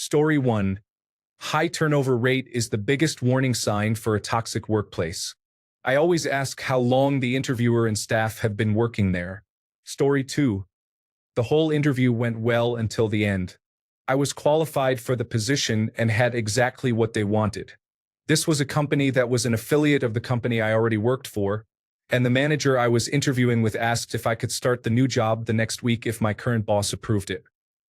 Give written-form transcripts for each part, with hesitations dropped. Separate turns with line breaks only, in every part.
Story 1. High turnover rate is the biggest warning sign for a toxic workplace. I always ask how long the interviewer and staff have been working there. Story 2. The whole interview went well until the end. I was qualified for the position and had exactly what they wanted. This was a company that was an affiliate of the company I already worked for, and the manager I was interviewing with asked if I could start the new job the next week if my current boss approved it.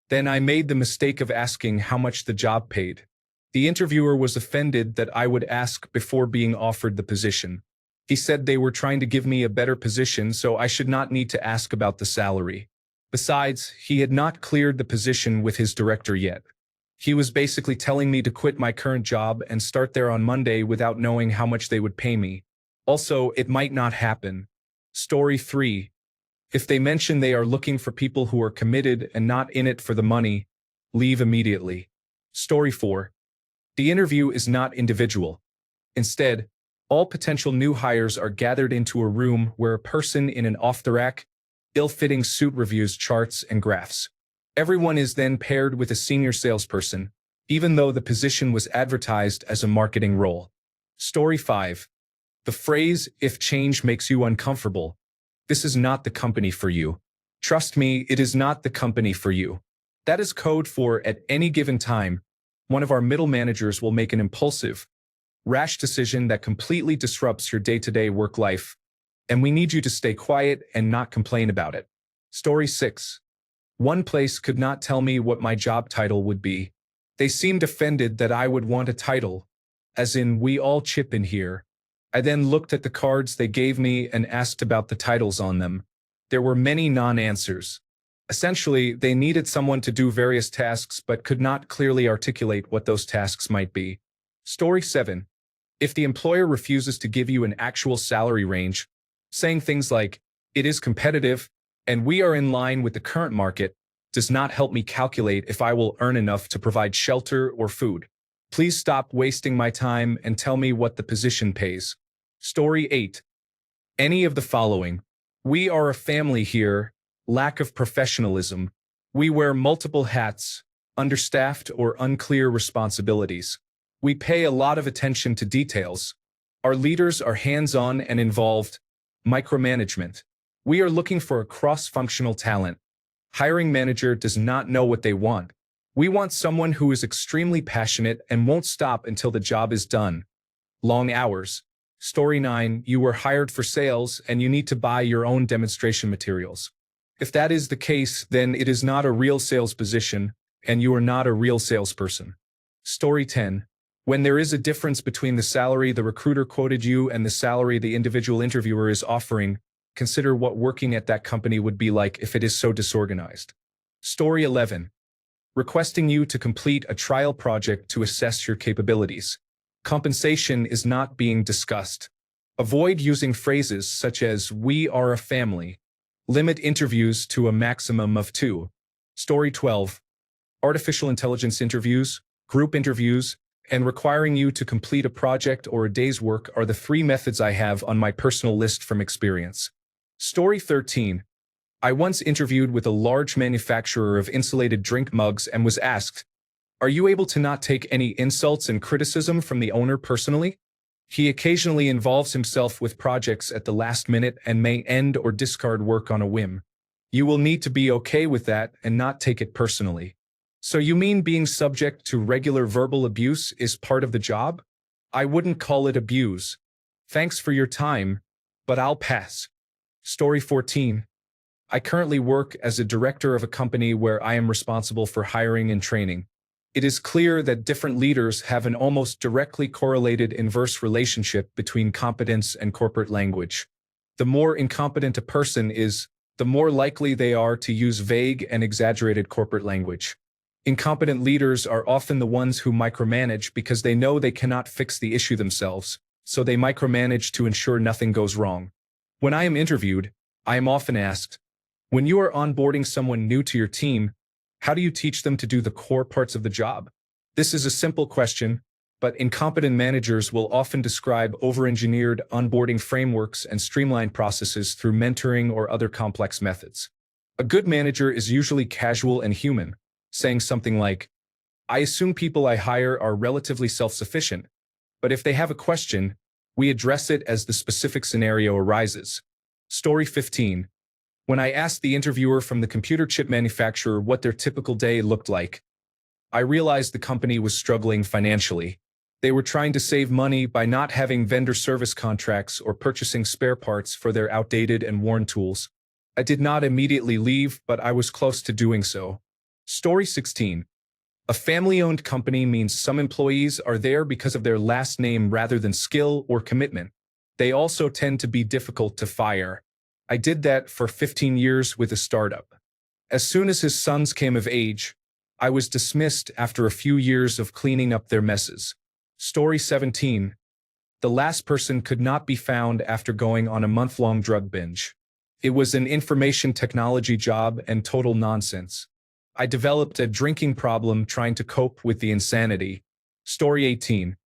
Then I made the mistake of asking how much the job paid. The interviewer was offended that I would ask before being offered the position. He said they were trying to give me a better position, so I should not need to ask about the salary. Besides, he had not cleared the position with his director yet. He was basically telling me to quit my current job and start there on Monday without knowing how much they would pay me. Also, it might not happen. Story 3. If they mention they are looking for people who are committed and not in it for the money, leave immediately. Story 4. The interview is not individual. Instead, all potential new hires are gathered into a room where a person in an off-the-rack, ill-fitting suit reviews charts and graphs. Everyone is then paired with a senior salesperson, even though the position was advertised as a marketing role. Story 5. The phrase, "if change makes you uncomfortable," this is not the company for you. Trust me, it is not the company for you. That is code for, at any given time, one of our middle managers will make an impulsive, rash decision that completely disrupts your day-to-day work life, and we need you to stay quiet and not complain about it. Story 6. One place could not tell me what my job title would be. They seemed offended that I would want a title, as in, "we all chip in here." I then looked at the cards they gave me and asked about the titles on them. There were many non-answers. Essentially, they needed someone to do various tasks but could not clearly articulate what those tasks might be. Story 7. If the employer refuses to give you an actual salary range, saying things like, "it is competitive," and "we are in line with the current market," does not help me calculate if I will earn enough to provide shelter or food. Please stop wasting my time and tell me what the position pays. Story 8. Any of the following. We are a family here. Lack of professionalism. We wear multiple hats. Understaffed or unclear responsibilities. We pay a lot of attention to details. Our leaders are hands-on and involved. Micromanagement. We are looking for a cross-functional talent. Hiring manager does not know what they want. We want someone who is extremely passionate and won't stop until the job is done. Long hours. Story 9. You were hired for sales and you need to buy your own demonstration materials. If that is the case, then it is not a real sales position, and you are not a real salesperson. Story 10. When there is a difference between the salary the recruiter quoted you and the salary the individual interviewer is offering, consider what working at that company would be like if it is so disorganized. Story 11. Requesting you to complete a trial project to assess your capabilities. Compensation is not being discussed. Avoid using phrases such as, "we are a family." Limit interviews to a maximum of 2. Story 12. Artificial intelligence interviews, group interviews, and requiring you to complete a project or a day's work are the 3 methods I have on my personal list from experience. Story 13. I once interviewed with a large manufacturer of insulated drink mugs and was asked, "Are you able to not take any insults and criticism from the owner personally? He occasionally involves himself with projects at the last minute and may end or discard work on a whim. You will need to be okay with that and not take it personally." So you mean being subject to regular verbal abuse is part of the job? I wouldn't call it abuse. Thanks for your time, but I'll pass. Story 14. I currently work as a director of a company where I am responsible for hiring and training. It is clear that different leaders have an almost directly correlated inverse relationship between competence and corporate language. The more incompetent a person is, the more likely they are to use vague and exaggerated corporate language. Incompetent leaders are often the ones who micromanage because they know they cannot fix the issue themselves, so they micromanage to ensure nothing goes wrong. When I am interviewed, I am often asked, "When you are onboarding someone new to your team, how do you teach them to do the core parts of the job?" This is a simple question, but incompetent managers will often describe over-engineered onboarding frameworks and streamlined processes through mentoring or other complex methods. A good manager is usually casual and human, saying something like, I assume people I hire are relatively self-sufficient, but if they have a question, we address it as the specific scenario arises. Story 15. When I asked the interviewer from the computer chip manufacturer what their typical day looked like, I realized the company was struggling financially. They were trying to save money by not having vendor service contracts or purchasing spare parts for their outdated and worn tools. I did not immediately leave, but I was close to doing so. Story 16. A family-owned company means some employees are there because of their last name rather than skill or commitment. They also tend to be difficult to fire. I did that for 15 years with a startup. As soon as his sons came of age, I was dismissed after a few years of cleaning up their messes. Story 17. The last person could not be found after going on a month-long drug binge. It was an information technology job and total nonsense. I developed a drinking problem trying to cope with the insanity. Story 18.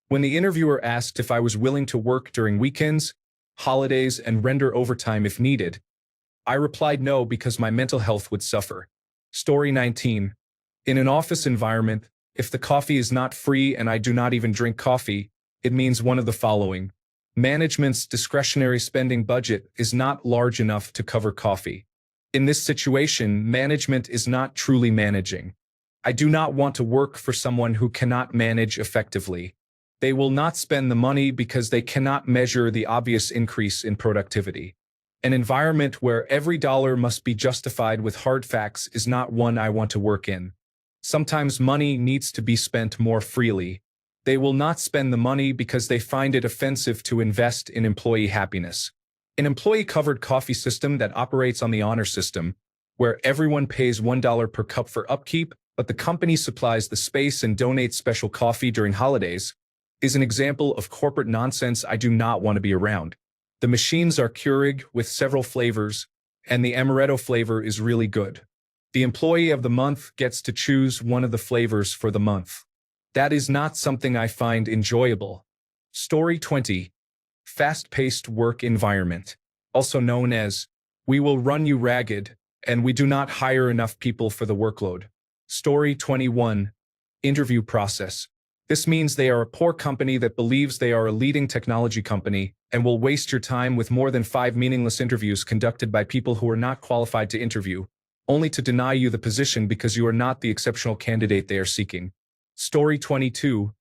When the interviewer asked if I was willing to work during weekends, holidays, and render overtime if needed, I replied no because my mental health would suffer. Story 19. In an office environment, if the coffee is not free and I do not even drink coffee, it means one of the following. Management's discretionary spending budget is not large enough to cover coffee. In this situation, management is not truly managing. I do not want to work for someone who cannot manage effectively. They will not spend the money because they cannot measure the obvious increase in productivity. An environment where every dollar must be justified with hard facts is not one I want to work in. Sometimes money needs to be spent more freely. They will not spend the money because they find it offensive to invest in employee happiness. An employee-covered coffee system that operates on the honor system, where everyone pays $1 per cup for upkeep, but the company supplies the space and donates special coffee during holidays, is an example of corporate nonsense I do not want to be around. The machines are Keurig with several flavors, and the amaretto flavor is really good. The employee of the month gets to choose one of the flavors for the month. That is not something I find enjoyable. Story 20. Fast-paced work environment, also known as, we will run you ragged, and we do not hire enough people for the workload. Story 21. Interview process. This means they are a poor company that believes they are a leading technology company and will waste your time with more than 5 meaningless interviews conducted by people who are not qualified to interview, only to deny you the position because you are not the exceptional candidate they are seeking. Story 22.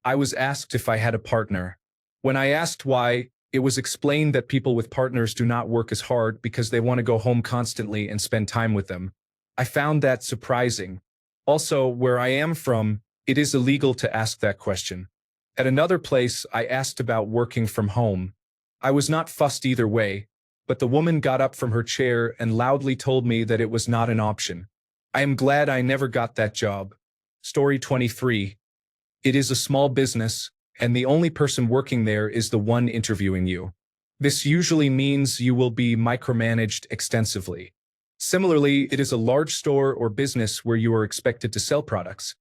I was asked if I had a partner. When I asked why, it was explained that people with partners do not work as hard because they want to go home constantly and spend time with them. I found that surprising. Also, where I am from, it is illegal to ask that question. At another place, I asked about working from home. I was not fussed either way, but the woman got up from her chair and loudly told me that it was not an option. I am glad I never got that job. Story 23. It is a small business, and the only person working there is the one interviewing you. This usually means you will be micromanaged extensively. Similarly, it is a large store or business where you are expected to sell products,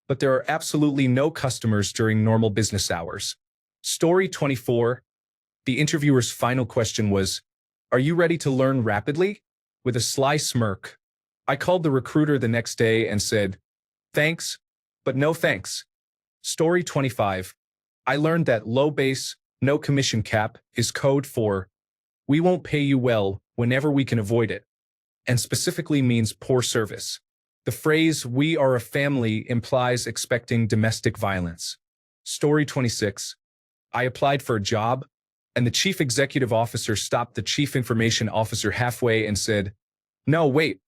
but there are absolutely no customers during normal business hours. Story 24. The interviewer's final question was, "Are you ready to learn rapidly?" With a sly smirk, I called the recruiter the next day and said, "Thanks, but no thanks." Story 25. I learned that low base, no commission cap is code for, we won't pay you well whenever we can avoid it, and specifically means poor service. The phrase, "we are a family," implies expecting domestic violence. Story 26. I applied for a job, and the chief executive officer stopped the chief information officer halfway and said, "No, wait,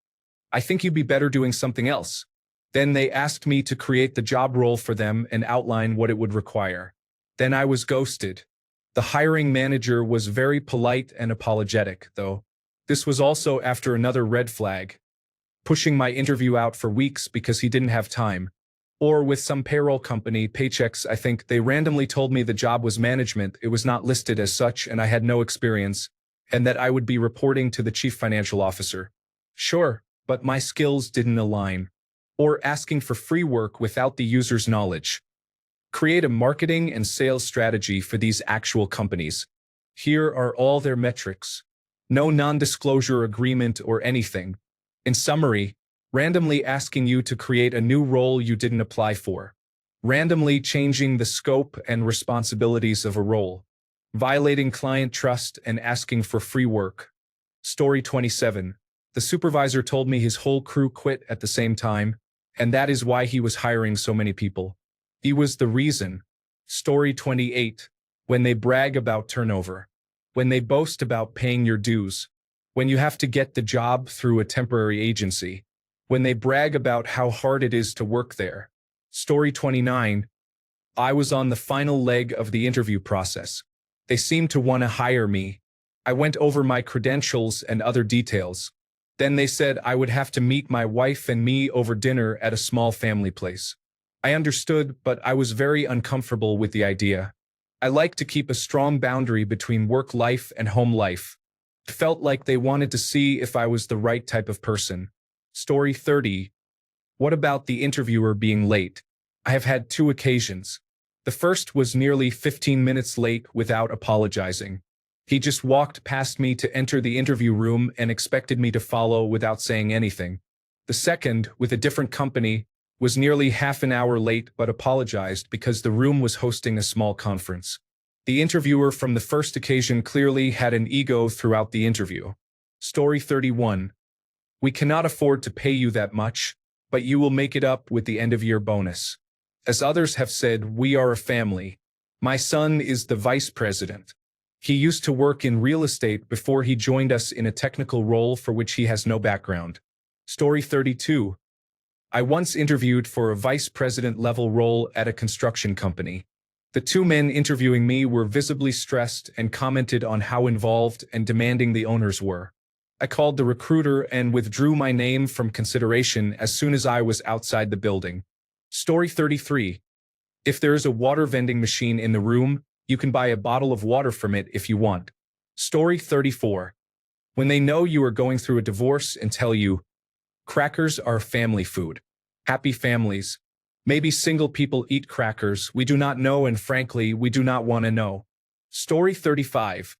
I think you'd be better doing something else." Then they asked me to create the job role for them and outline what it would require. Then I was ghosted. The hiring manager was very polite and apologetic, though. This was also after another red flag, pushing my interview out for weeks because he didn't have time. Or with some payroll company, Paychecks, I think, they randomly told me the job was management, it was not listed as such and I had no experience, and that I would be reporting to the chief financial officer. Sure, but my skills didn't align. Or asking for free work without the user's knowledge. Create a marketing and sales strategy for these actual companies. Here are all their metrics. No non-disclosure agreement or anything. In summary, randomly asking you to create a new role you didn't apply for, randomly changing the scope and responsibilities of a role, violating client trust and asking for free work. Story 27. The supervisor told me his whole crew quit at the same time, and that is why he was hiring so many people. He was the reason. Story 28. When they brag about turnover. When they boast about paying your dues. When you have to get the job through a temporary agency. When they brag about how hard it is to work there. Story 29. I was on the final leg of the interview process. They seemed to want to hire me. I went over my credentials and other details. Then they said I would have to meet my wife and me over dinner at a small family place. I understood, but I was very uncomfortable with the idea. I like to keep a strong boundary between work life and home life. It felt like they wanted to see if I was the right type of person. Story 30. What about the interviewer being late? I have had 2 occasions. The first was nearly 15 minutes late without apologizing. He just walked past me to enter the interview room and expected me to follow without saying anything. The second, with a different company, was nearly half an hour late but apologized because the room was hosting a small conference. The interviewer from the first occasion clearly had an ego throughout the interview. Story 31. We cannot afford to pay you that much, but you will make it up with the end-of-year bonus. As others have said, we are a family. My son is the vice president. He used to work in real estate before he joined us in a technical role for which he has no background. Story 32. I once interviewed for a vice president level role at a construction company. The 2 men interviewing me were visibly stressed and commented on how involved and demanding the owners were. I called the recruiter and withdrew my name from consideration as soon as I was outside the building. Story 33. If there is a water vending machine in the room, you can buy a bottle of water from it if you want. Story 34. When they know you are going through a divorce and tell you, crackers are family food. Happy families. Maybe single people eat crackers. We do not know, and frankly, we do not want to know. Story 35.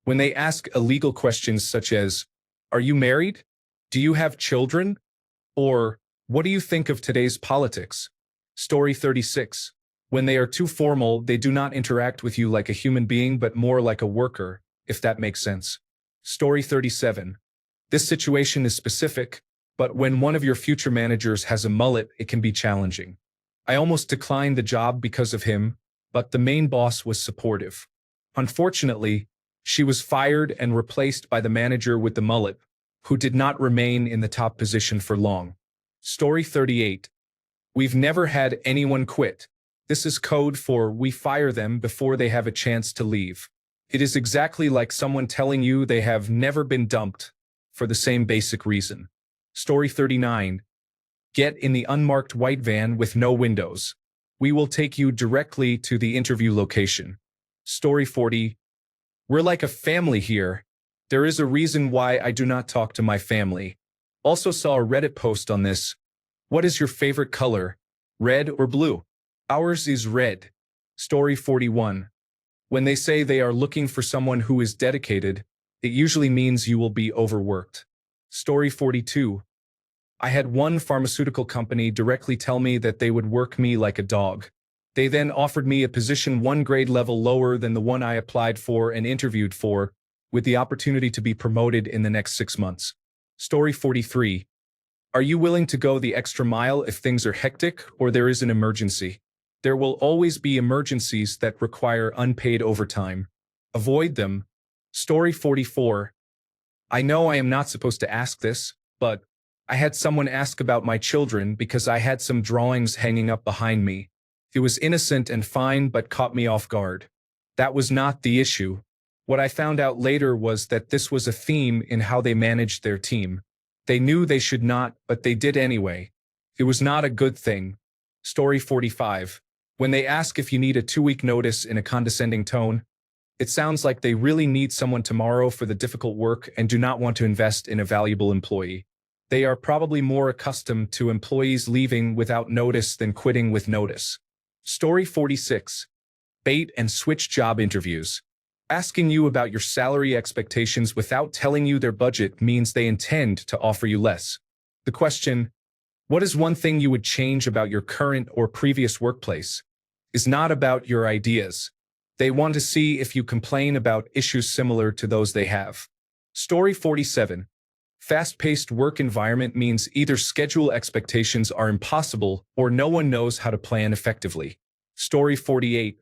When they ask illegal questions such as, are you married? Do you have children? Or, what do you think of today's politics? Story 36. When they are too formal, they do not interact with you like a human being but more like a worker, if that makes sense. Story 37. This situation is specific, but when one of your future managers has a mullet, it can be challenging. I almost declined the job because of him, but the main boss was supportive. Unfortunately, she was fired and replaced by the manager with the mullet, who did not remain in the top position for long. Story 38. We've never had anyone quit. This is code for we fire them before they have a chance to leave. It is exactly like someone telling you they have never been dumped for the same basic reason. Story 39. Get in the unmarked white van with no windows. We will take you directly to the interview location. Story 40. We're like a family here. There is a reason why I do not talk to my family. Also saw a Reddit post on this. What is your favorite color? Red or blue? Ours is red. Story 41. When they say they are looking for someone who is dedicated, it usually means you will be overworked. Story 42. I had one pharmaceutical company directly tell me that they would work me like a dog. They then offered me a position 1 grade level lower than the one I applied for and interviewed for, with the opportunity to be promoted in the next 6 months. Story 43. Are you willing to go the extra mile if things are hectic or there is an emergency? There will always be emergencies that require unpaid overtime. Avoid them. Story 44. I know I am not supposed to ask this, but I had someone ask about my children because I had some drawings hanging up behind me. It was innocent and fine but caught me off guard. That was not the issue. What I found out later was that this was a theme in how they managed their team. They knew they should not, but they did anyway. It was not a good thing. Story 45. When they ask if you need a 2-week notice in a condescending tone, it sounds like they really need someone tomorrow for the difficult work and do not want to invest in a valuable employee. They are probably more accustomed to employees leaving without notice than quitting with notice. Story 46. Bait and switch job interviews. Asking you about your salary expectations without telling you their budget means they intend to offer you less. The question, What is one thing you would change about your current or previous workplace? Is not about your ideas. They want to see if you complain about issues similar to those they have. Story 47. Fast-paced work environment means either schedule expectations are impossible or no one knows how to plan effectively. Story 48.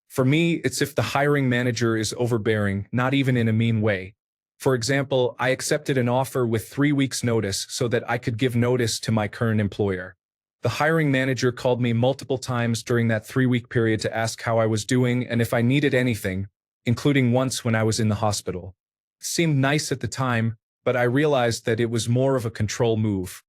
For me, it's if the hiring manager is overbearing, not even in a mean way. For example, I accepted an offer with 3 weeks' notice so that I could give notice to my current employer. The hiring manager called me multiple times during that 3-week period to ask how I was doing and if I needed anything, including once when I was in the hospital. It seemed nice at the time, but I realized that it was more of a control move.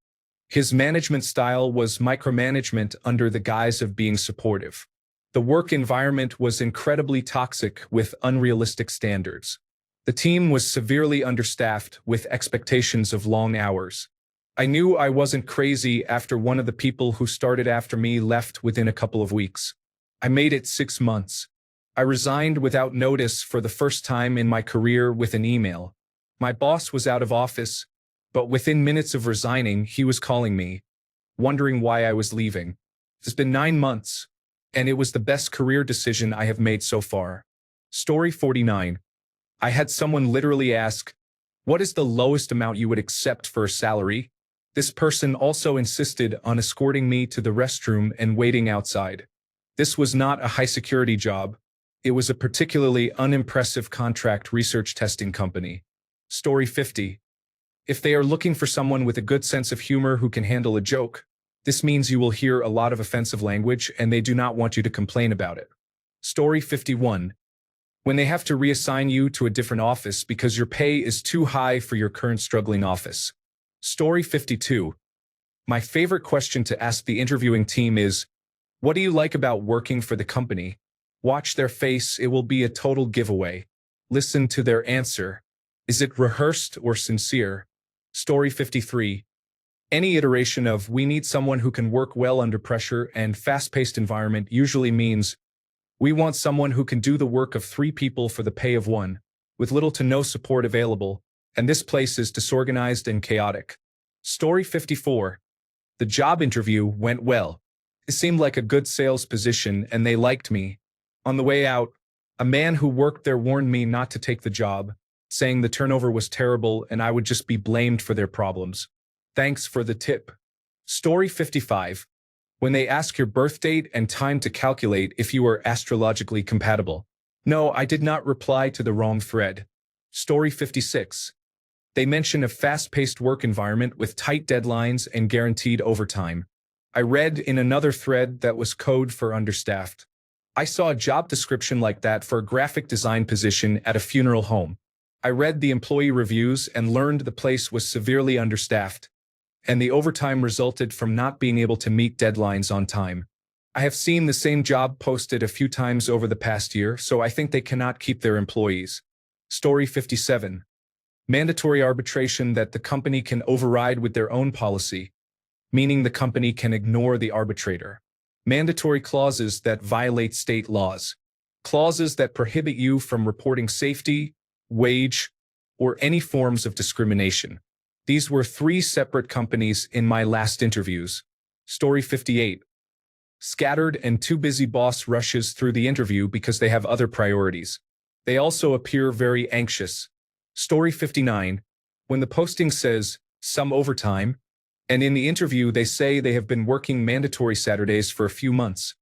His management style was micromanagement under the guise of being supportive. The work environment was incredibly toxic with unrealistic standards. The team was severely understaffed with expectations of long hours. I knew I wasn't crazy after one of the people who started after me left within a couple of weeks. I made it 6 months. I resigned without notice for the first time in my career with an email. My boss was out of office, but within minutes of resigning, he was calling me, wondering why I was leaving. It's been 9 months, and it was the best career decision I have made so far. Story 49. I had someone literally ask, "What is the lowest amount you would accept for a salary?" This person also insisted on escorting me to the restroom and waiting outside. This was not a high-security job. It was a particularly unimpressive contract research testing company. Story 50. If they are looking for someone with a good sense of humor who can handle a joke, this means you will hear a lot of offensive language and they do not want you to complain about it. Story 51. When they have to reassign you to a different office because your pay is too high for your current struggling office. Story 52. My favorite question to ask the interviewing team is, what do you like about working for the company? Watch their face, it will be a total giveaway. Listen to their answer. Is it rehearsed or sincere? Story 53. Any iteration of "we need someone who can work well under pressure" and fast-paced environment usually means we want someone who can do the work of 3 people for the pay of 1, with little to no support available, and this place is disorganized and chaotic. Story 54. The job interview went well. It seemed like a good sales position and they liked me. On the way out, a man who worked there warned me not to take the job, saying the turnover was terrible and I would just be blamed for their problems. Thanks for the tip. Story 55. When they ask your birth date and time to calculate if you are astrologically compatible. No, I did not reply to the wrong thread. Story 56. They mention a fast-paced work environment with tight deadlines and guaranteed overtime. I read in another thread that was code for understaffed. I saw a job description like that for a graphic design position at a funeral home. I read the employee reviews and learned the place was severely understaffed, and the overtime resulted from not being able to meet deadlines on time. I have seen the same job posted a few times over the past year, so I think they cannot keep their employees. Story 57. Mandatory arbitration that the company can override with their own policy, meaning the company can ignore the arbitrator. Mandatory clauses that violate state laws. Clauses that prohibit you from reporting safety, wage, or any forms of discrimination. These were 3 separate companies in my last interviews. Story 58. Scattered and too busy boss rushes through the interview because they have other priorities. They also appear very anxious. Story 59. When the posting says, "some overtime," and in the interview they say they have been working mandatory Saturdays for a few months,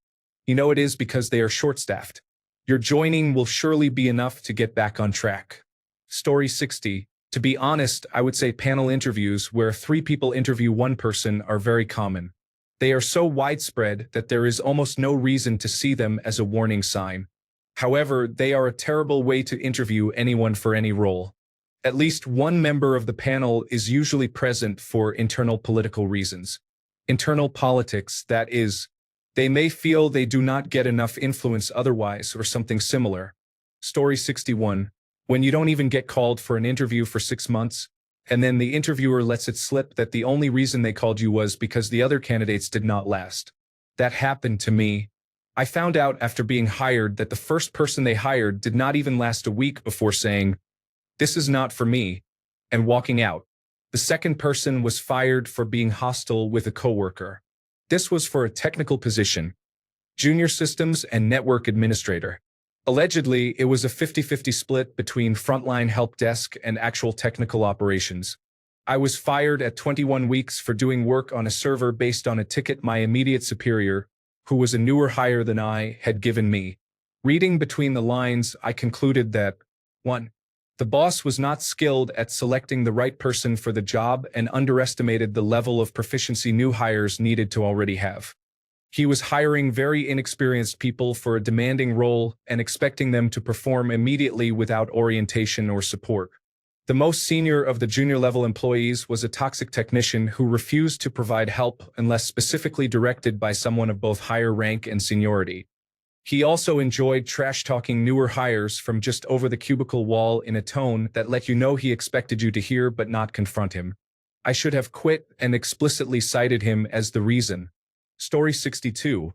you know it is because they are short-staffed. Your joining will surely be enough to get back on track. Story 60. To be honest, I would say panel interviews where 3 people interview 1 person are very common. They are so widespread that there is almost no reason to see them as a warning sign. However, they are a terrible way to interview anyone for any role. At least 1 member of the panel is usually present for internal political reasons. Internal politics, that is, they may feel they do not get enough influence otherwise or something similar. Story 61. When you don't even get called for an interview for 6 months, and then the interviewer lets it slip that the only reason they called you was because the other candidates did not last. That happened to me. I found out after being hired that the first person they hired did not even last a week before saying, "This is not for me," and walking out. The second person was fired for being hostile with a coworker. This was for a technical position, junior systems and network administrator. Allegedly, it was a 50-50 split between frontline help desk and actual technical operations. I was fired at 21 weeks for doing work on a server based on a ticket my immediate superior, who was a newer hire than I, had given me. Reading between the lines, I concluded that 1. The boss was not skilled at selecting the right person for the job and underestimated the level of proficiency new hires needed to already have. He was hiring very inexperienced people for a demanding role and expecting them to perform immediately without orientation or support. The most senior of the junior-level employees was a toxic technician who refused to provide help unless specifically directed by someone of both higher rank and seniority. He also enjoyed trash-talking newer hires from just over the cubicle wall in a tone that let you know he expected you to hear but not confront him. I should have quit and explicitly cited him as the reason. Story 62.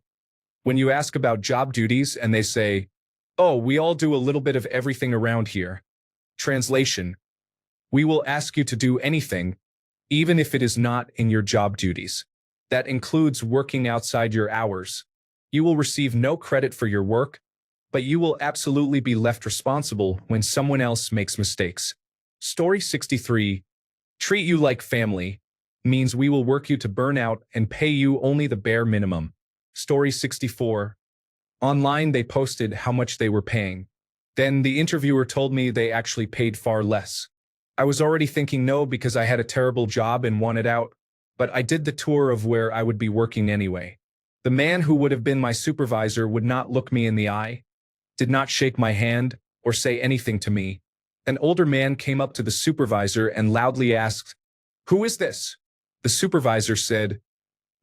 When you ask about job duties and they say, "Oh, we all do a little bit of everything around here." Translation: we will ask you to do anything, even if it is not in your job duties. That includes working outside your hours. You will receive no credit for your work, but you will absolutely be left responsible when someone else makes mistakes. Story 63. Treat you like family means we will work you to burn out and pay you only the bare minimum. Story 64. Online they posted how much they were paying. Then the interviewer told me they actually paid far less. I was already thinking no because I had a terrible job and wanted out, but I did the tour of where I would be working anyway. The man who would have been my supervisor would not look me in the eye, did not shake my hand, or say anything to me. An older man came up to the supervisor and loudly asked, "Who is this?" The supervisor said,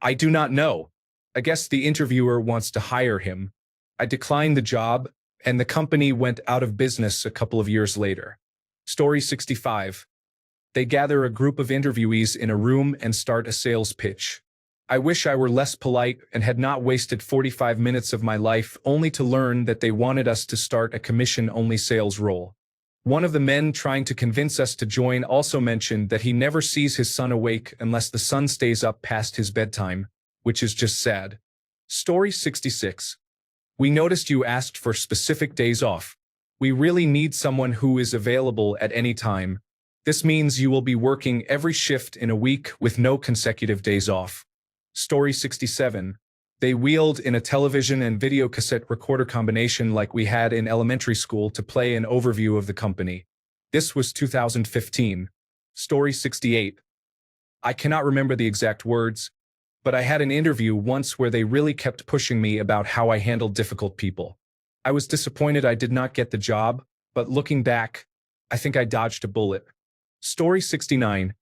"I do not know. I guess the interviewer wants to hire him." I declined the job, and the company went out of business a couple of years later. Story 65. They gather a group of interviewees in a room and start a sales pitch. I wish I were less polite and had not wasted 45 minutes of my life only to learn that they wanted us to start a commission-only sales role. One of the men trying to convince us to join also mentioned that he never sees his son awake unless the sun stays up past his bedtime, which is just sad. Story 66. We noticed you asked for specific days off. We really need someone who is available at any time. This means you will be working every shift in a week with no consecutive days off. Story 67. They wheeled in a television and video cassette recorder combination like we had in elementary school to play an overview of the company. This was 2015. Story 68. I cannot remember the exact words, but I had an interview once where they really kept pushing me about how I handled difficult people. I was disappointed I did not get the job, but looking back, I think I dodged a bullet. Story 69.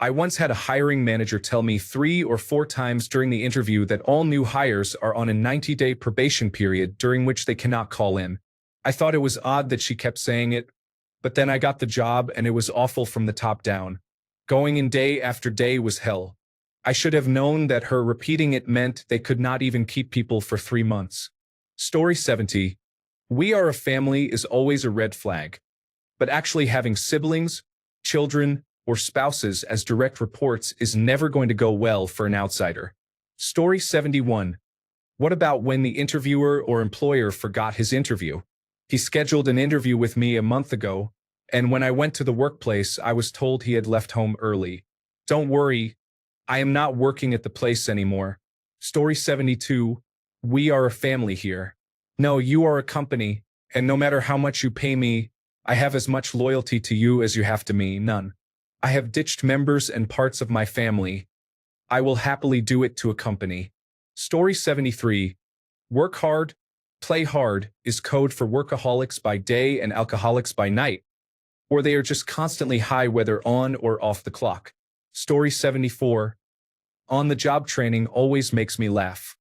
I once had a hiring manager tell me 3 or 4 times during the interview that all new hires are on a 90-day probation period during which they cannot call in. I thought it was odd that she kept saying it, but then I got the job and it was awful from the top down. Going in day after day was hell. I should have known that her repeating it meant they could not even keep people for 3 months. Story 70. We are a family is always a red flag. But actually having siblings, children, or spouses as direct reports is never going to go well for an outsider. Story 71. What about when the interviewer or employer forgot his interview? He scheduled an interview with me a month ago, and when I went to the workplace, I was told he had left home early. Don't worry, I am not working at the place anymore. Story 72. We are a family here. No, you are a company, and no matter how much you pay me, I have as much loyalty to you as you have to me, none. I have ditched members and parts of my family. I will happily do it to a company. Story 73. Work hard, play hard is code for workaholics by day and alcoholics by night. Or they are just constantly high whether on or off the clock. Story 74. On-the-job training always makes me laugh.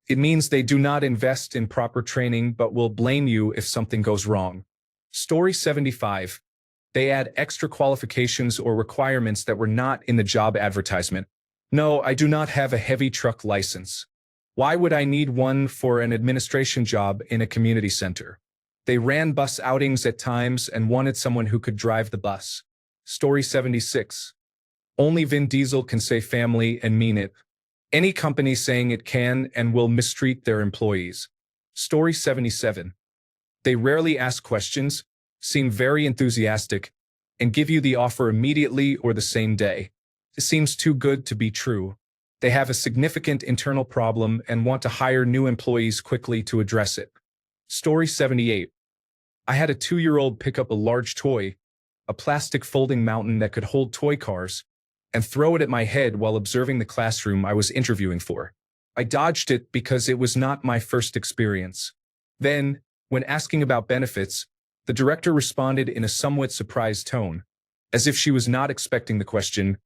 It means they do not invest in proper training but will blame you if something goes wrong. Story 75. They add extra qualifications or requirements that were not in the job advertisement. No, I do not have a heavy truck license. Why would I need one for an administration job in a community center? They ran bus outings at times and wanted someone who could drive the bus. Story 76. Only Vin Diesel can say family and mean it. Any company saying it can and will mistreat their employees. Story 77. They rarely ask questions, seem very enthusiastic, and give you the offer immediately or the same day. It seems too good to be true. They have a significant internal problem and want to hire new employees quickly to address it. Story 78. I had a 2-year-old pick up a large toy, a plastic folding mountain that could hold toy cars, and throw it at my head while observing the classroom I was interviewing for. I dodged it because it was not my first experience. Then, when asking about benefits, the director responded in a somewhat surprised tone, as if she was not expecting the question.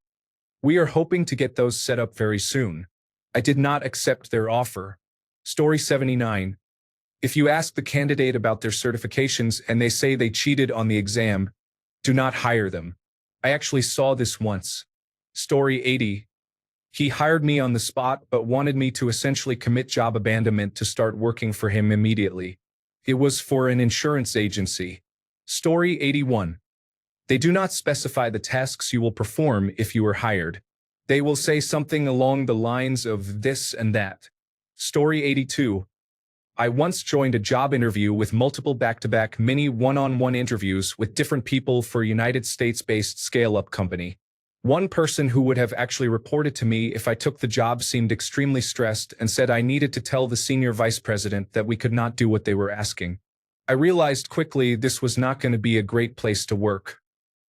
We are hoping to get those set up very soon. I did not accept their offer. Story 79. If you ask the candidate about their certifications and they say they cheated on the exam, do not hire them. I actually saw this once. Story 80. He hired me on the spot but wanted me to essentially commit job abandonment to start working for him immediately. It was for an insurance agency. Story 81. They do not specify the tasks you will perform if you are hired. They will say something along the lines of this and that. Story 82. I once joined a job interview with multiple back-to-back mini one-on-one interviews with different people for a United States-based scale-up company. One person who would have actually reported to me if I took the job seemed extremely stressed and said I needed to tell the senior vice president that we could not do what they were asking. I realized quickly this was not going to be a great place to work.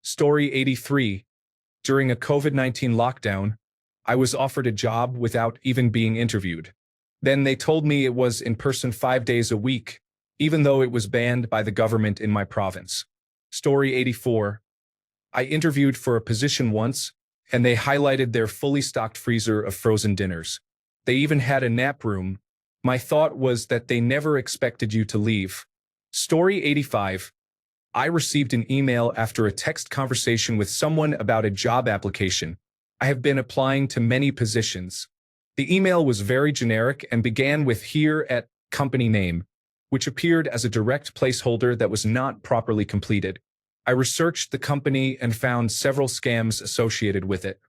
Story 83. During a COVID-19 lockdown, I was offered a job without even being interviewed. Then they told me it was in person 5 days a week, even though it was banned by the government in my province. Story 84. I interviewed for a position once, and they highlighted their fully stocked freezer of frozen dinners. They even had a nap room. My thought was that they never expected you to leave. Story 85. I received an email after a text conversation with someone about a job application. I have been applying to many positions. The email was very generic and began with "here at company name," which appeared as a direct placeholder that was not properly completed. I researched the company and found several scams associated with it.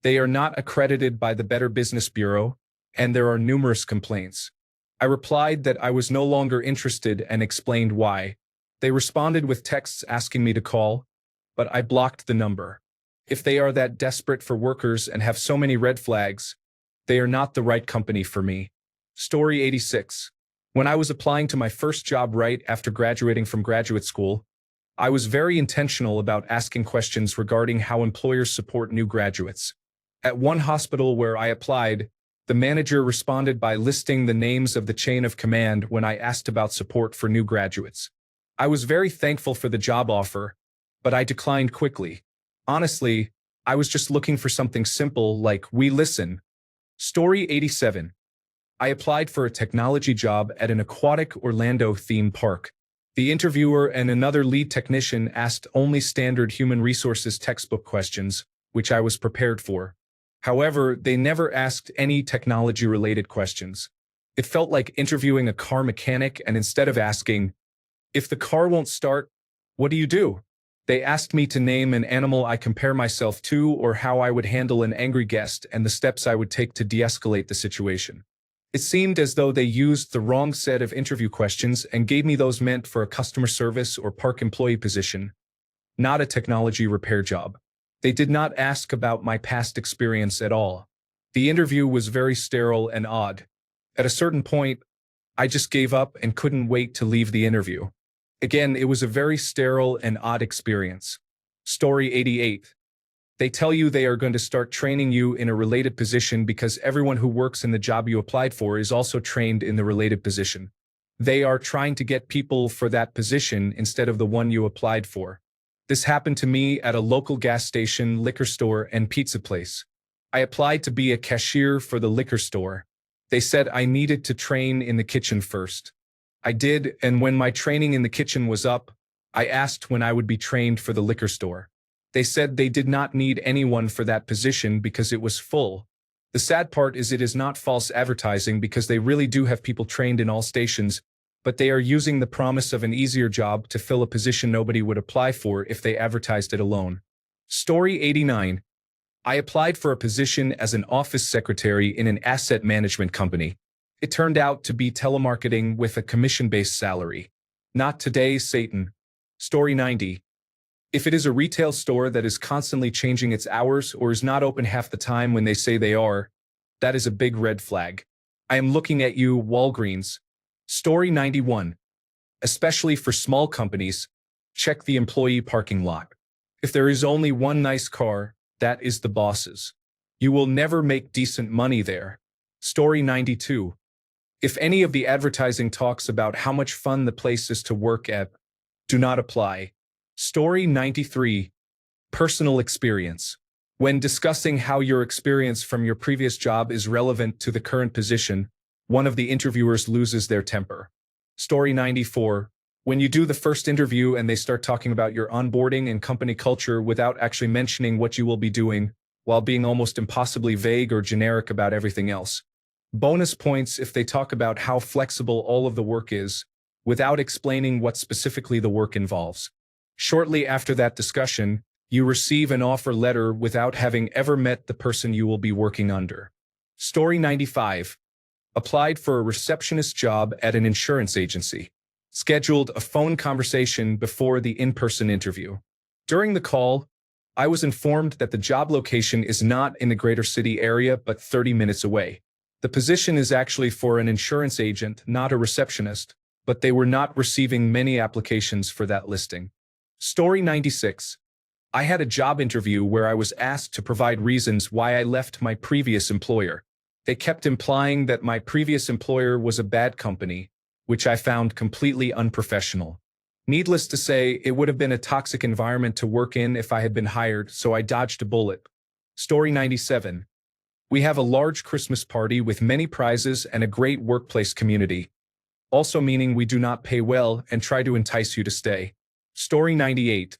They are not accredited by the Better Business Bureau, and there are numerous complaints. I replied that I was no longer interested and explained why. They responded with texts asking me to call, but I blocked the number. If they are that desperate for workers and have so many red flags, they are not the right company for me. Story 86. When I was applying to my first job right after graduating from graduate school, I was very intentional about asking questions regarding how employers support new graduates. At one hospital where I applied, the manager responded by listing the names of the chain of command when I asked about support for new graduates. I was very thankful for the job offer, but I declined quickly. Honestly, I was just looking for something simple like "we listen." Story 87. I applied for a technology job at an aquatic Orlando theme park. The interviewer and another lead technician asked only standard human resources textbook questions, which I was prepared for. However, they never asked any technology-related questions. It felt like interviewing a car mechanic, and instead of asking, "If the car won't start, what do you do?" they asked me to name an animal I compare myself to or how I would handle an angry guest and the steps I would take to de-escalate the situation. It seemed as though they used the wrong set of interview questions and gave me those meant for a customer service or park employee position, not a technology repair job. They did not ask about my past experience at all. The interview was very sterile and odd. At a certain point, I just gave up and couldn't wait to leave the interview. Again, it was a very sterile and odd experience. Story 88. They tell you they are going to start training you in a related position because everyone who works in the job you applied for is also trained in the related position. They are trying to get people for that position instead of the one you applied for. This happened to me at a local gas station, liquor store, and pizza place. I applied to be a cashier for the liquor store. They said I needed to train in the kitchen first. I did, and when my training in the kitchen was up, I asked when I would be trained for the liquor store. They said they did not need anyone for that position because it was full. The sad part is it is not false advertising because they really do have people trained in all stations, but they are using the promise of an easier job to fill a position nobody would apply for if they advertised it alone. Story 89. I applied for a position as an office secretary in an asset management company. It turned out to be telemarketing with a commission-based salary. Not today, Satan. Story 90. If it is a retail store that is constantly changing its hours or is not open half the time when they say they are, that is a big red flag. I am looking at you, Walgreens. Story 91. Especially for small companies, check the employee parking lot. If there is only one nice car, that is the boss's. You will never make decent money there. Story 92. If any of the advertising talks about how much fun the place is to work at, do not apply. Story 93. Personal experience. When discussing how your experience from your previous job is relevant to the current position, one of the interviewers loses their temper. Story 94. When you do the first interview and they start talking about your onboarding and company culture without actually mentioning what you will be doing, while being almost impossibly vague or generic about everything else. Bonus points if they talk about how flexible all of the work is, without explaining what specifically the work involves. Shortly after that discussion, you receive an offer letter without having ever met the person you will be working under. Story 95. Applied for a receptionist job at an insurance agency. Scheduled a phone conversation before the in-person interview. During the call, I was informed that the job location is not in the greater city area but 30 minutes away. The position is actually for an insurance agent, not a receptionist, but they were not receiving many applications for that listing. Story 96. I had a job interview where I was asked to provide reasons why I left my previous employer. They kept implying that my previous employer was a bad company, which I found completely unprofessional. Needless to say, it would have been a toxic environment to work in if I had been hired, so I dodged a bullet. Story 97. We have a large Christmas party with many prizes and a great workplace community, also meaning we do not pay well and try to entice you to stay. Story 98.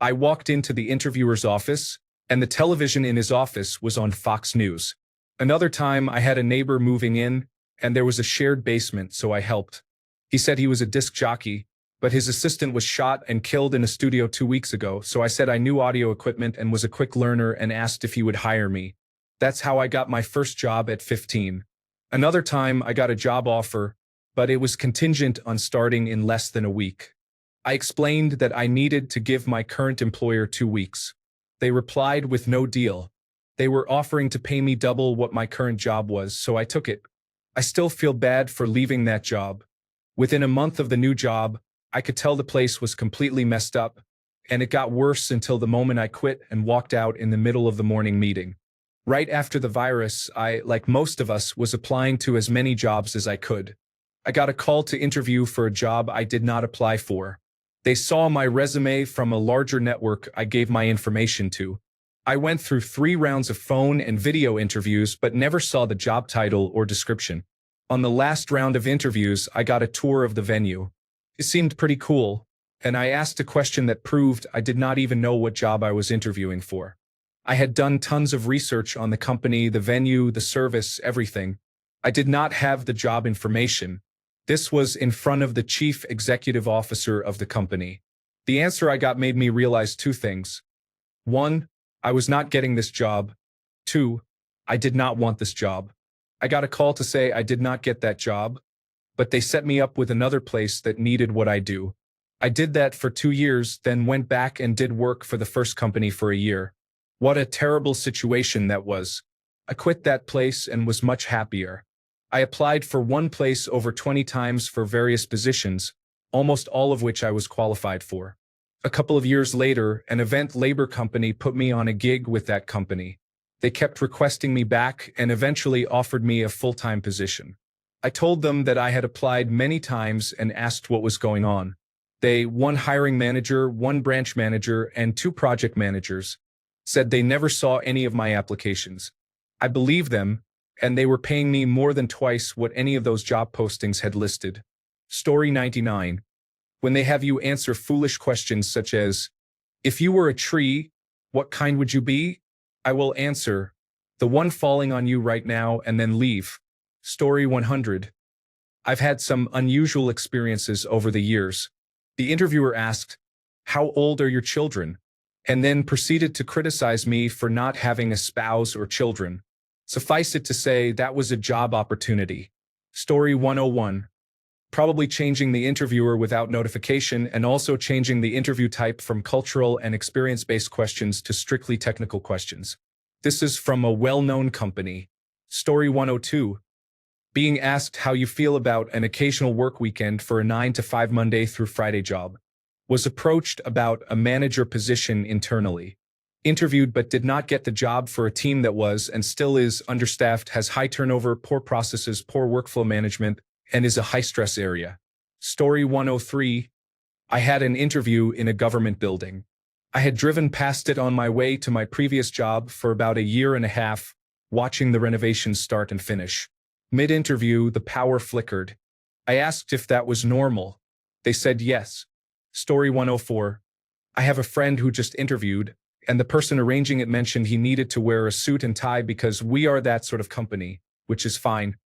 I walked into the interviewer's office, and the television in his office was on Fox News. Another time, I had a neighbor moving in, and there was a shared basement, so I helped. He said he was a disc jockey, but his assistant was shot and killed in a studio 2 weeks ago, so I said I knew audio equipment and was a quick learner and asked if he would hire me. That's how I got my first job at 15. Another time, I got a job offer, but it was contingent on starting in less than a week. I explained that I needed to give my current employer 2 weeks. They replied with no deal. They were offering to pay me double what my current job was, so I took it. I still feel bad for leaving that job. Within a month of the new job, I could tell the place was completely messed up, and it got worse until the moment I quit and walked out in the middle of the morning meeting. Right after the virus, I, like most of us, was applying to as many jobs as I could. I got a call to interview for a job I did not apply for. They saw my resume from a larger network I gave my information to. I went through 3 rounds of phone and video interviews but never saw the job title or description. On the last round of interviews, I got a tour of the venue. It seemed pretty cool, and I asked a question that proved I did not even know what job I was interviewing for. I had done tons of research on the company, the venue, the service, everything. I did not have the job information. This was in front of the chief executive officer of the company. The answer I got made me realize 2 things. 1, I was not getting this job. 2, I did not want this job. I got a call to say I did not get that job, but they set me up with another place that needed what I do. I did that for 2 years, then went back and did work for the first company for a year. What a terrible situation that was. I quit that place and was much happier. I applied for one place over 20 times for various positions, almost all of which I was qualified for. A couple of years later, an event labor company put me on a gig with that company. They kept requesting me back and eventually offered me a full-time position. I told them that I had applied many times and asked what was going on. They, 1 hiring manager, 1 branch manager, and 2 project managers, said they never saw any of my applications. I believed them, and they were paying me more than twice what any of those job postings had listed. Story 99. When they have you answer foolish questions such as, if you were a tree, what kind would you be? I will answer, the one falling on you right now, and then leave. Story 100. I've had some unusual experiences over the years. The interviewer asked, how old are your children? and then proceeded to criticize me for not having a spouse or children. Suffice it to say, that was a job opportunity. Story 101. Probably changing the interviewer without notification and also changing the interview type from cultural and experience-based questions to strictly technical questions. This is from a well-known company. Story 102. Being asked how you feel about an occasional work weekend for a 9 to 5 Monday through Friday job. Was approached about a manager position internally. Interviewed but did not get the job for a team that was and still is understaffed, has high turnover, poor processes, poor workflow management, and is a high-stress area. Story 103. I had an interview in a government building. I had driven past it on my way to my previous job for about a year and a half, watching the renovations start and finish. Mid-interview, the power flickered. I asked if that was normal. They said yes. Story 104. I have a friend who just interviewed, and the person arranging it mentioned he needed to wear a suit and tie because we are that sort of company, which is fine.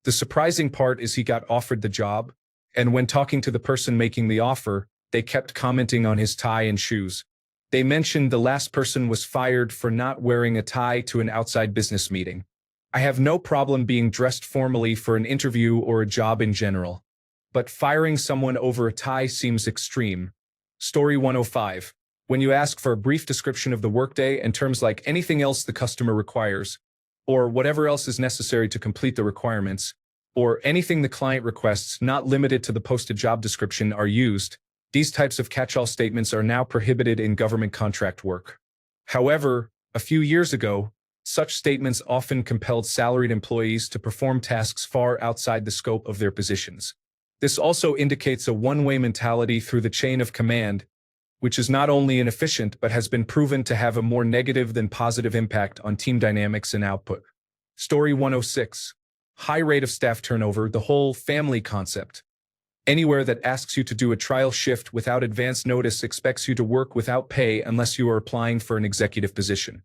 The surprising part is he got offered the job, and when talking to the person making the offer, they kept commenting on his tie and shoes. They mentioned the last person was fired for not wearing a tie to an outside business meeting. I have no problem being dressed formally for an interview or a job in general, but firing someone over a tie seems extreme. Story 105. When you ask for a brief description of the workday and terms like anything else the customer requires, or whatever else is necessary to complete the requirements, or anything the client requests not limited to the posted job description are used, these types of catch-all statements are now prohibited in government contract work. However, a few years ago, such statements often compelled salaried employees to perform tasks far outside the scope of their positions. This also indicates a one-way mentality through the chain of command, which is not only inefficient but has been proven to have a more negative than positive impact on team dynamics and output. Story 106. High rate of staff turnover, the whole family concept. Anywhere that asks you to do a trial shift without advance notice expects you to work without pay unless you are applying for an executive position.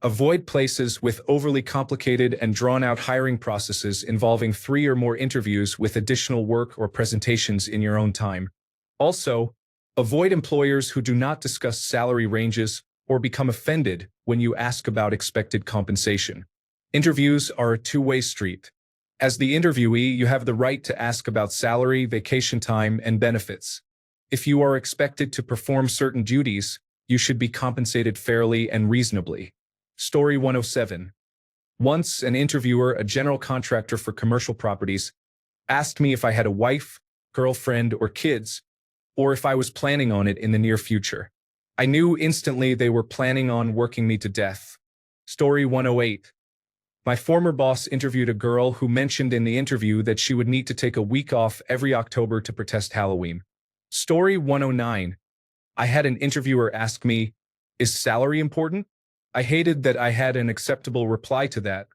Avoid places with overly complicated and drawn-out hiring processes involving 3 or more interviews with additional work or presentations in your own time. Also, avoid employers who do not discuss salary ranges or become offended when you ask about expected compensation. Interviews are a two-way street. As the interviewee, you have the right to ask about salary, vacation time, and benefits. If you are expected to perform certain duties, you should be compensated fairly and reasonably. Story 107. Once, an interviewer, a general contractor for commercial properties, asked me if I had a wife, girlfriend, or kids, or if I was planning on it in the near future. I knew instantly they were planning on working me to death. Story 108. My former boss interviewed a girl who mentioned in the interview that she would need to take a week off every October to protest Halloween. Story 109. I had an interviewer ask me, "Is salary important?" I hated that I had an acceptable reply to that,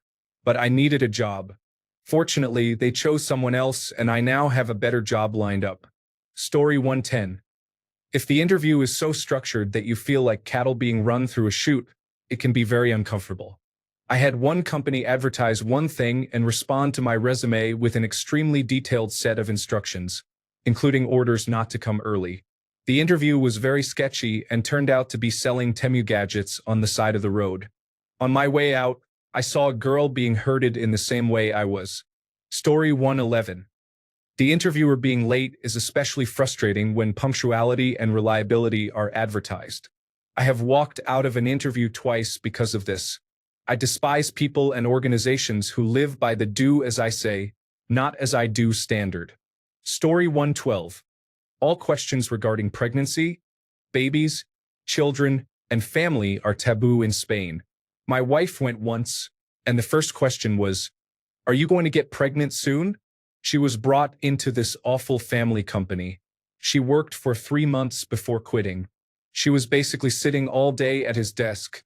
but I needed a job. Fortunately, they chose someone else and I now have a better job lined up. Story 110. If the interview is so structured that you feel like cattle being run through a chute, it can be very uncomfortable. I had one company advertise one thing and respond to my resume with an extremely detailed set of instructions, including orders not to come early. The interview was very sketchy and turned out to be selling Temu gadgets on the side of the road. On my way out, I saw a girl being herded in the same way I was. Story 111. The interviewer being late is especially frustrating when punctuality and reliability are advertised. I have walked out of an interview twice because of this. I despise people and organizations who live by the do as I say, not as I do standard. Story 112. All questions regarding pregnancy, babies, children, and family are taboo in Spain. My wife went once, and the first question was, "Are you going to get pregnant soon?" She was brought into this awful family company. She worked for 3 months before quitting. She was basically sitting all day at his desk,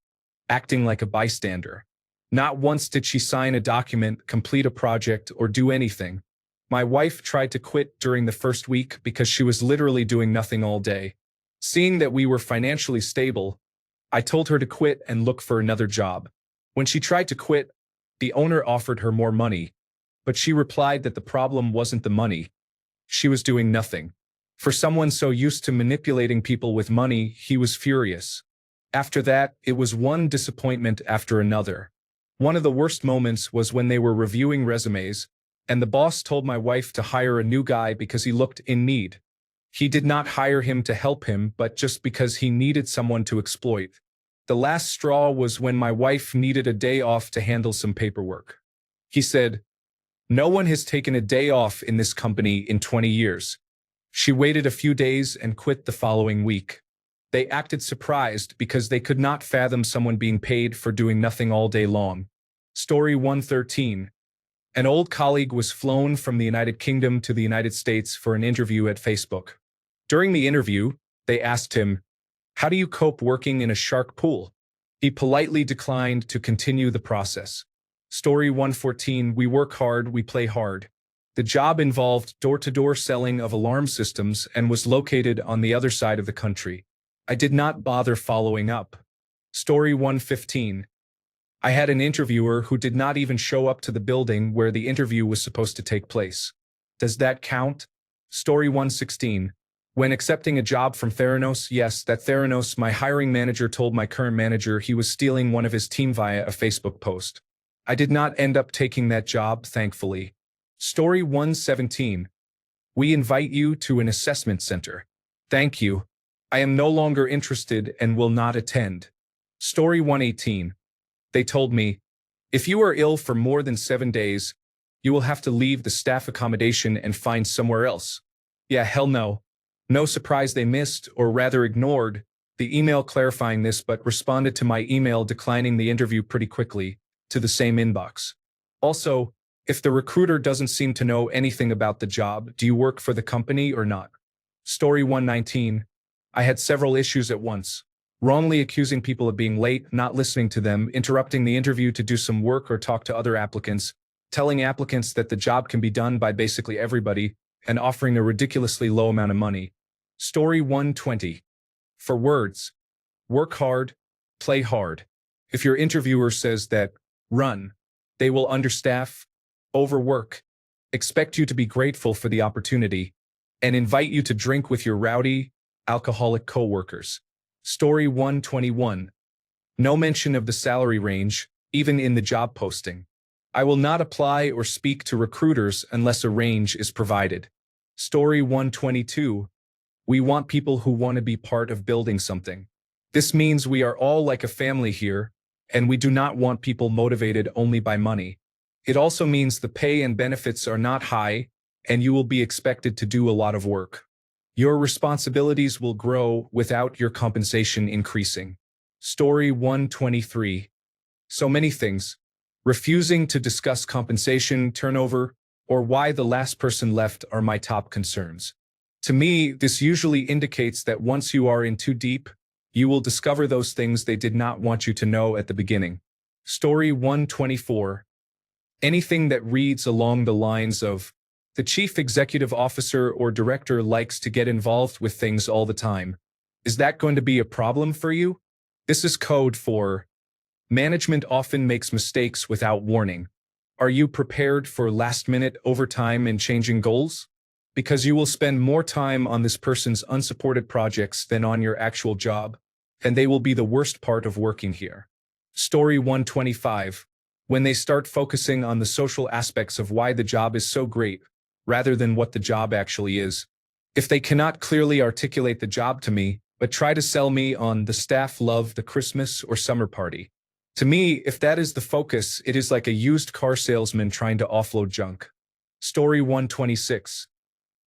acting like a bystander. Not once did she sign a document, complete a project, or do anything. My wife tried to quit during the first week because she was literally doing nothing all day. Seeing that we were financially stable, I told her to quit and look for another job. When she tried to quit, the owner offered her more money, but she replied that the problem wasn't the money. She was doing nothing. For someone so used to manipulating people with money, he was furious. After that, it was one disappointment after another. One of the worst moments was when they were reviewing resumes, and the boss told my wife to hire a new guy because he looked in need. He did not hire him to help him, but just because he needed someone to exploit. The last straw was when my wife needed a day off to handle some paperwork. He said, "No one has taken a day off in this company in 20 years. She waited a few days and quit the following week. They acted surprised because they could not fathom someone being paid for doing nothing all day long. Story 113. An old colleague was flown from the United Kingdom to the United States for an interview at Facebook. During the interview, they asked him, "How do you cope working in a shark pool?" He politely declined to continue the process. Story 114. We work hard, we play hard. The job involved door-to-door selling of alarm systems and was located on the other side of the country. I did not bother following up. Story 115. I had an interviewer who did not even show up to the building where the interview was supposed to take place. Does that count? Story 116. When accepting a job from Theranos, yes, that Theranos, my hiring manager told my current manager he was stealing one of his team via a Facebook post. I did not end up taking that job, thankfully. Story 117. We invite you to an assessment center. Thank you. I am no longer interested and will not attend. Story 118. They told me, if you are ill for more than 7 days, you will have to leave the staff accommodation and find somewhere else. Yeah, hell no. No surprise they missed, or rather ignored, the email clarifying this but responded to my email declining the interview pretty quickly, to the same inbox. Also, if the recruiter doesn't seem to know anything about the job, do you work for the company or not? Story 119. I had several issues at once. Wrongly accusing people of being late, not listening to them, interrupting the interview to do some work or talk to other applicants, telling applicants that the job can be done by basically everybody, and offering a ridiculously low amount of money. Story 120. For words. Work hard, play hard. If your interviewer says that, run, they will understaff, overwork, expect you to be grateful for the opportunity, and invite you to drink with your rowdy, alcoholic coworkers. Story 121. No mention of the salary range, even in the job posting. I will not apply or speak to recruiters unless a range is provided. Story 122. We want people who want to be part of building something. This means we are all like a family here, and we do not want people motivated only by money. It also means the pay and benefits are not high, and you will be expected to do a lot of work. Your responsibilities will grow without your compensation increasing. Story 123. So many things. Refusing to discuss compensation, turnover, or why the last person left are my top concerns. To me, this usually indicates that once you are in too deep, you will discover those things they did not want you to know at the beginning. Story 124. Anything that reads along the lines of, the chief executive officer or director likes to get involved with things all the time. Is that going to be a problem for you? This is code for, management often makes mistakes without warning. Are you prepared for last-minute overtime and changing goals? Because you will spend more time on this person's unsupported projects than on your actual job, and they will be the worst part of working here. Story 125. When they start focusing on the social aspects of why the job is so great, rather than what the job actually is. If they cannot clearly articulate the job to me, but try to sell me on the staff love the Christmas or summer party. To me, if that is the focus, it is like a used car salesman trying to offload junk. Story 126.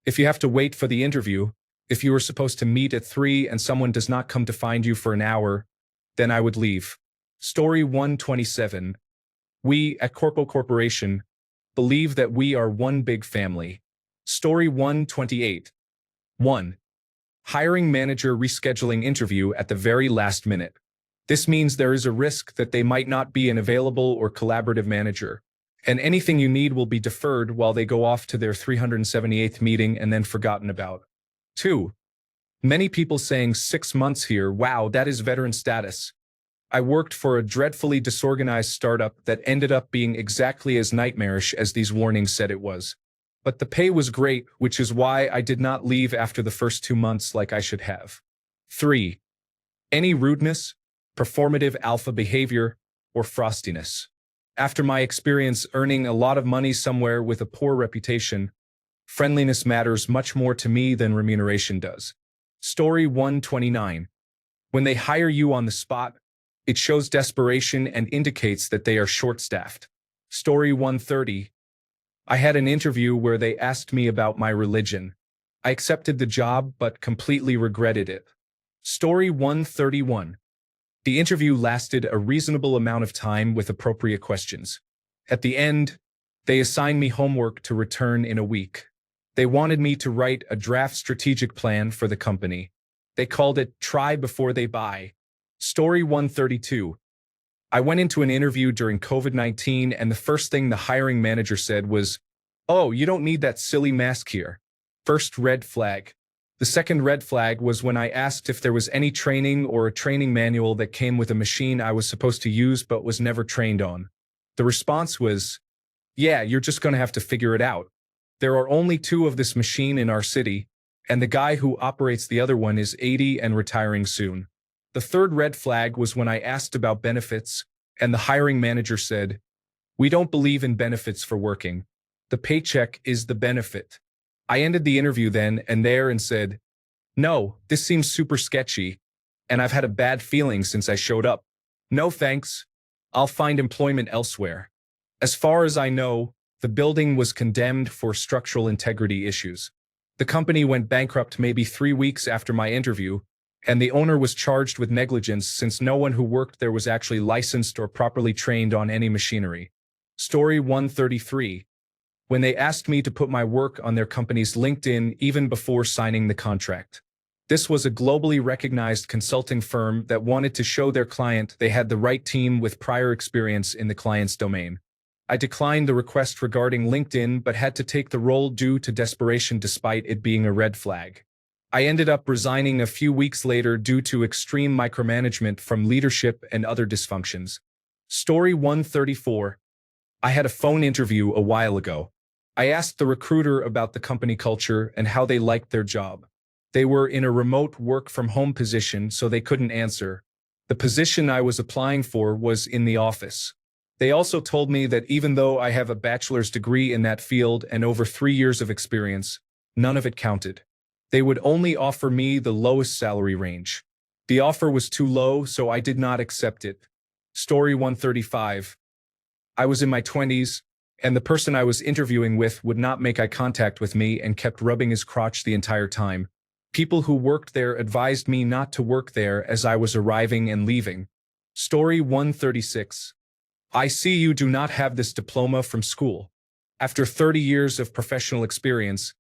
If you have to wait for the interview, if you were supposed to meet at 3 and someone does not come to find you for an hour, then I would leave. Story 127. We, at Corpo Corporation, believe that we are one big family. Story 128. 1. Hiring manager rescheduling interview at the very last minute. This means there is a risk that they might not be an available or collaborative manager, and anything you need will be deferred while they go off to their 378th meeting and then forgotten about. 2. Many people saying 6 months here, wow, that is veteran status. I worked for a dreadfully disorganized startup that ended up being exactly as nightmarish as these warnings said it was. But the pay was great, which is why I did not leave after the first 2 months like I should have. 3. Any rudeness, performative alpha behavior, or frostiness. After my experience earning a lot of money somewhere with a poor reputation, friendliness matters much more to me than remuneration does. Story 129. When they hire you on the spot, it shows desperation and indicates that they are short-staffed. Story 130. I had an interview where they asked me about my religion. I accepted the job but completely regretted it. Story 131. The interview lasted a reasonable amount of time with appropriate questions. At the end, they assigned me homework to return in a week. They wanted me to write a draft strategic plan for the company. They called it Try Before They Buy. Story 132. I went into an interview during COVID-19 and the first thing the hiring manager said was, "Oh, you don't need that silly mask here." First red flag. The second red flag was when I asked if there was any training or a training manual that came with a machine I was supposed to use but was never trained on. The response was, "Yeah, you're just going to have to figure it out. There are only two of this machine in our city, and the guy who operates the other one is 80 and retiring soon." The third red flag was when I asked about benefits, and the hiring manager said, "We don't believe in benefits for working. The paycheck is the benefit." I ended the interview then and there and said, "No, this seems super sketchy, and I've had a bad feeling since I showed up. No thanks. I'll find employment elsewhere." As far as I know, the building was condemned for structural integrity issues. The company went bankrupt maybe 3 weeks after my interview, and the owner was charged with negligence since no one who worked there was actually licensed or properly trained on any machinery. Story 133. When they asked me to put my work on their company's LinkedIn even before signing the contract. This was a globally recognized consulting firm that wanted to show their client they had the right team with prior experience in the client's domain. I declined the request regarding LinkedIn but had to take the role due to desperation despite it being a red flag. I ended up resigning a few weeks later due to extreme micromanagement from leadership and other dysfunctions. Story 134. I had a phone interview a while ago. I asked the recruiter about the company culture and how they liked their job. They were in a remote work-from-home position, so they couldn't answer. The position I was applying for was in the office. They also told me that even though I have a bachelor's degree in that field and over 3 years of experience, none of it counted. They would only offer me the lowest salary range. The offer was too low, so I did not accept it. Story 135. I was in my 20s, and the person I was interviewing with would not make eye contact with me and kept rubbing his crotch the entire time. People who worked there advised me not to work there as I was arriving and leaving. Story 136. I see you do not have this diploma from school. After 30 years of professional experience,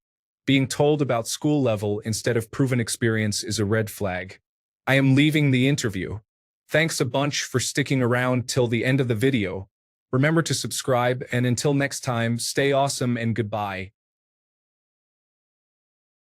being told about school level instead of proven experience is a red flag. I am leaving the interview. Thanks a bunch for sticking around till the end of the video. Remember to subscribe, and until next time, stay awesome and goodbye.